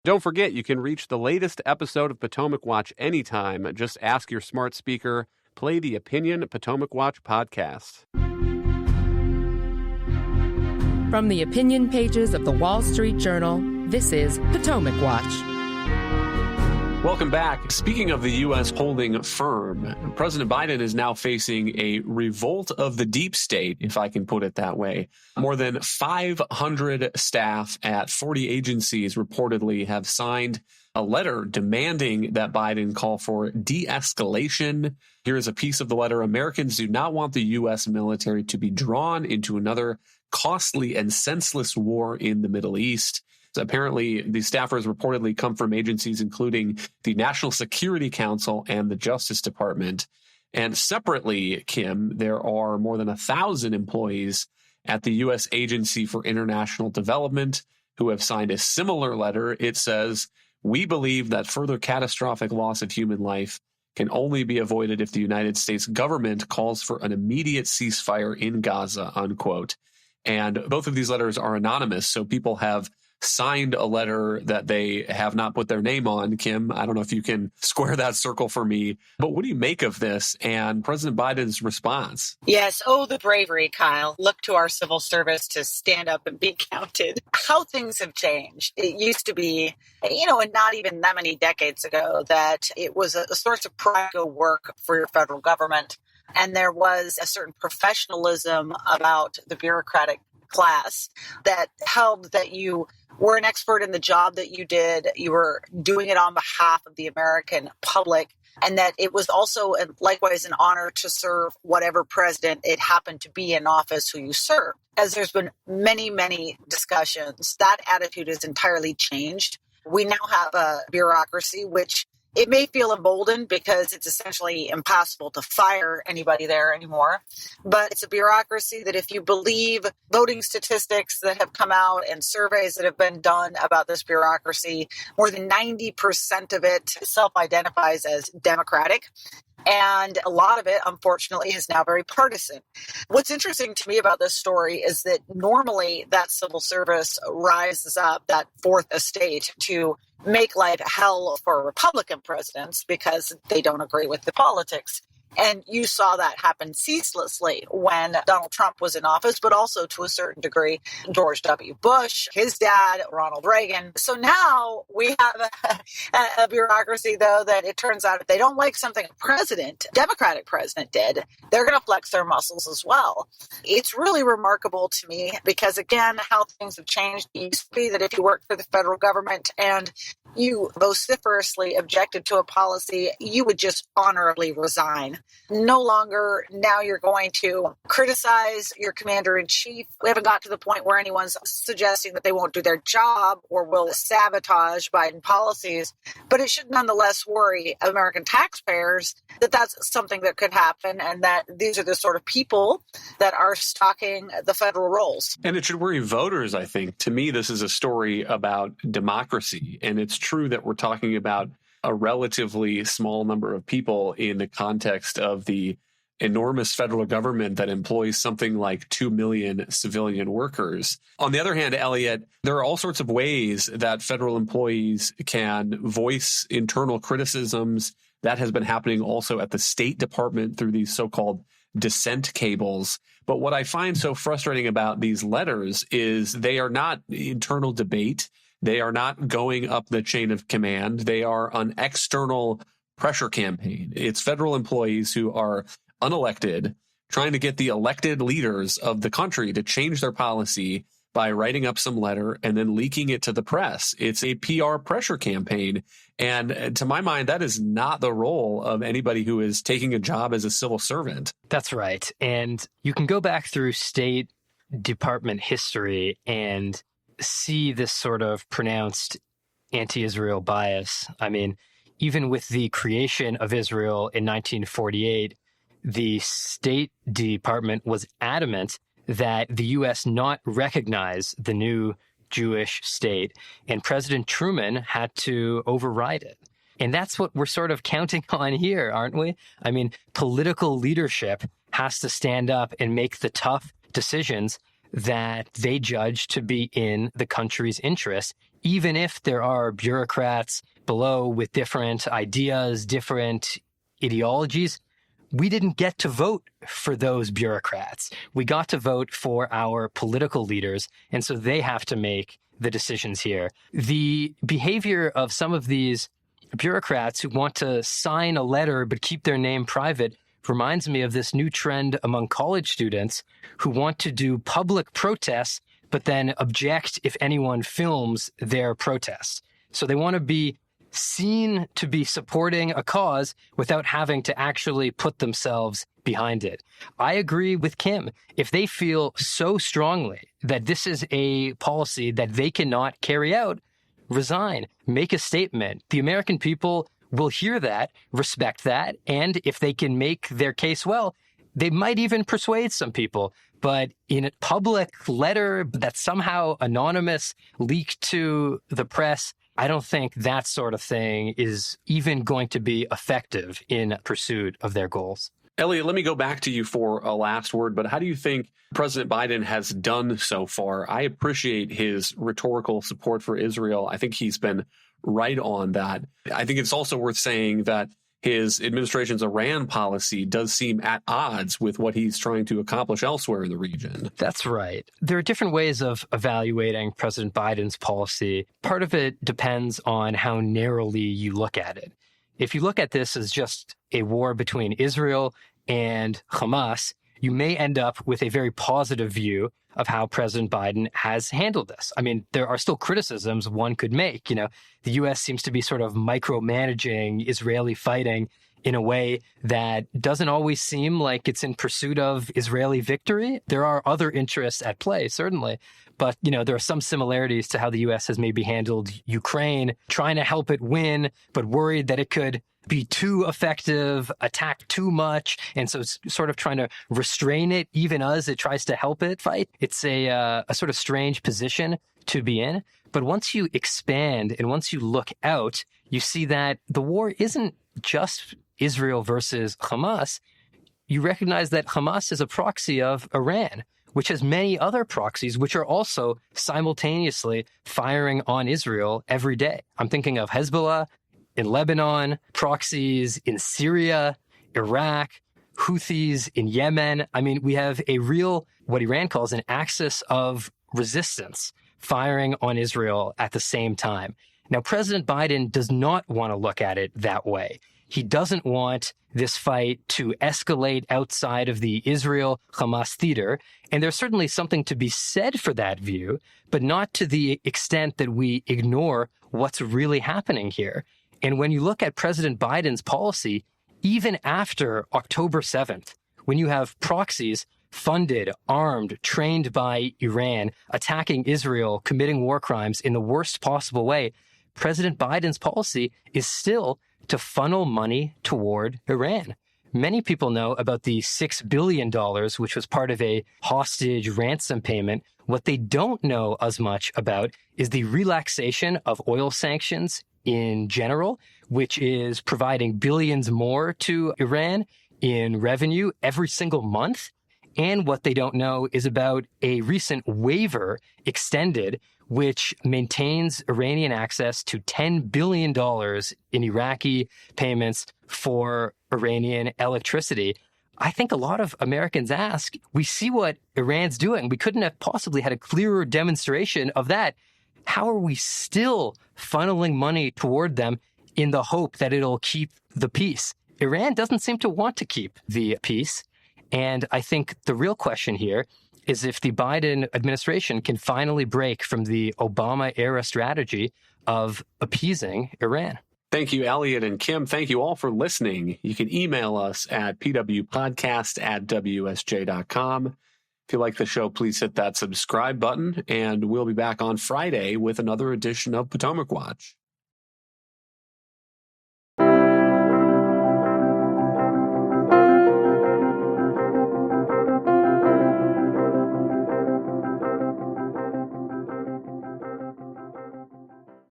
Don't forget, you can reach the latest episode of Potomac Watch anytime. Just ask your smart speaker, play the Opinion Potomac Watch podcast. From the opinion pages of the Wall Street Journal, this is Potomac Watch. Welcome back. Speaking of the U.S. holding firm, President Biden is now facing a revolt of the deep state, if I can put it that way. More than 500 staff at 40 agencies reportedly have signed a letter demanding that Biden call for de-escalation. Here is a piece of the letter. Americans do not want the U.S. military to be drawn into another costly and senseless war in the Middle East. So apparently, the staffers reportedly come from agencies including the National Security Council and the Justice Department. And separately, Kim, there are more than 1,000 employees at the U.S. Agency for International Development who have signed a similar letter. It says, "We believe that further catastrophic loss of human life can only be avoided if the United States government calls for an immediate ceasefire in Gaza," unquote. And both of these letters are anonymous, so people have signed a letter that they have not put their name on. Kim, I don't know if you can square that circle for me, but what do you make of this and President Biden's response? Yes. Oh, the bravery, Kyle. Look to our civil service to stand up and be counted. How things have changed. It used to be, and not even that many decades ago, that it was a source of pride to work for your federal government. And there was a certain professionalism about the bureaucratic class that held that you were an expert in the job that you did. You were doing it on behalf of the American public, and that it was also likewise an honor to serve whatever president it happened to be in office who you served. As there's been many, many discussions, that attitude has entirely changed. We now have a bureaucracy which it may feel emboldened because it's essentially impossible to fire anybody there anymore. But it's a bureaucracy that, if you believe voting statistics that have come out and surveys that have been done about this bureaucracy, more than 90% of it self-identifies as Democratic. And a lot of it, unfortunately, is now very partisan. What's interesting to me about this story is that normally that civil service rises up, that fourth estate, to make life hell for Republican presidents because they don't agree with the politics. And you saw that happen ceaselessly when Donald Trump was in office, but also to a certain degree, George W. Bush, his dad, Ronald Reagan. So now we have a bureaucracy, though, that it turns out if they don't like something a Democratic president did, they're going to flex their muscles as well. It's really remarkable to me because, again, how things have changed. It used to be that if you worked for the federal government and you vociferously objected to a policy, you would just honorably resign. No longer. Now you're going to criticize your commander-in-chief. We haven't got to the point where anyone's suggesting that they won't do their job or will sabotage Biden policies. But it should nonetheless worry American taxpayers that that's something that could happen and that these are the sort of people that are stalking the federal rolls. And it should worry voters, I think. To me, this is a story about democracy. And it's true that we're talking about a relatively small number of people in the context of the enormous federal government that employs something like 2 million civilian workers. On the other hand, Elliot, there are all sorts of ways that federal employees can voice internal criticisms. That has been happening also at the State Department through these so-called dissent cables. But what I find so frustrating about these letters is they are not internal debate. They are not going up the chain of command. They are an external pressure campaign. It's federal employees who are unelected trying to get the elected leaders of the country to change their policy by writing up some letter and then leaking it to the press. It's a PR pressure campaign. And to my mind, that is not the role of anybody who is taking a job as a civil servant. That's right. And you can go back through State Department history and see this sort of pronounced anti-Israel bias. I mean, even with the creation of Israel in 1948, the State Department was adamant that the U.S. not recognize the new Jewish state, and President Truman had to override it. And that's what we're sort of counting on here, aren't we? I mean, political leadership has to stand up and make the tough decisions that they judge to be in the country's interest, even if there are bureaucrats below with different ideas, different ideologies, we didn't get to vote for those bureaucrats. We got to vote for our political leaders, and so they have to make the decisions here. The behavior of some of these bureaucrats who want to sign a letter but keep their name private reminds me of this new trend among college students who want to do public protests but then object if anyone films their protest. So they want to be seen to be supporting a cause without having to actually put themselves behind it. I agree with Kim. If they feel so strongly that this is a policy that they cannot carry out, resign, make a statement. The American people will hear that, respect that, and if they can make their case well, they might even persuade some people. But in a public letter that's somehow anonymous, leaked to the press, I don't think that sort of thing is even going to be effective in pursuit of their goals. Elliot, let me go back to you for a last word, but how do you think President Biden has done so far? I appreciate his rhetorical support for Israel. I think he's been right on that. I think it's also worth saying that his administration's Iran policy does seem at odds with what he's trying to accomplish elsewhere in the region. That's right. There are different ways of evaluating President Biden's policy. Part of it depends on how narrowly you look at it. If you look at this as just a war between Israel and Hamas, you may end up with a very positive view of how President Biden has handled this. I mean, there are still criticisms one could make. You know, the U.S. seems to be sort of micromanaging Israeli fighting in a way that doesn't always seem like it's in pursuit of Israeli victory. There are other interests at play, certainly. But, you know, there are some similarities to how the U.S. has maybe handled Ukraine, trying to help it win, but worried that it could be too effective, attack too much, and so it's sort of trying to restrain it even as it tries to help it fight. It's a sort of strange position to be in. But once you expand and once you look out, you see that the war isn't just Israel versus Hamas. You recognize that Hamas is a proxy of Iran, which has many other proxies which are also simultaneously firing on Israel every day. I'm thinking of Hezbollah in Lebanon, proxies in Syria, Iraq, Houthis in Yemen. I mean, we have a real, what Iran calls an axis of resistance firing on Israel at the same time. Now, President Biden does not want to look at it that way. He doesn't want this fight to escalate outside of the Israel-Hamas theater. And there's certainly something to be said for that view, but not to the extent that we ignore what's really happening here. And when you look at President Biden's policy, even after October 7th, when you have proxies funded, armed, trained by Iran, attacking Israel, committing war crimes in the worst possible way, President Biden's policy is still to funnel money toward Iran. Many people know about the $6 billion, which was part of a hostage ransom payment. What they don't know as much about is the relaxation of oil sanctions in general, which is providing billions more to Iran in revenue every single month. And what they don't know is about a recent waiver extended, which maintains Iranian access to $10 billion in Iraqi payments for Iranian electricity. I think a lot of Americans ask, we see what Iran's doing. We couldn't have possibly had a clearer demonstration of that. How are we still funneling money toward them in the hope that it'll keep the peace? Iran doesn't seem to want to keep the peace. And I think the real question here is if the Biden administration can finally break from the Obama-era strategy of appeasing Iran. Thank you, Elliot and Kim. Thank you all for listening. You can email us at pwpodcast@wsj.com. If you like the show, please hit that subscribe button, and we'll be back on Friday with another edition of Potomac Watch.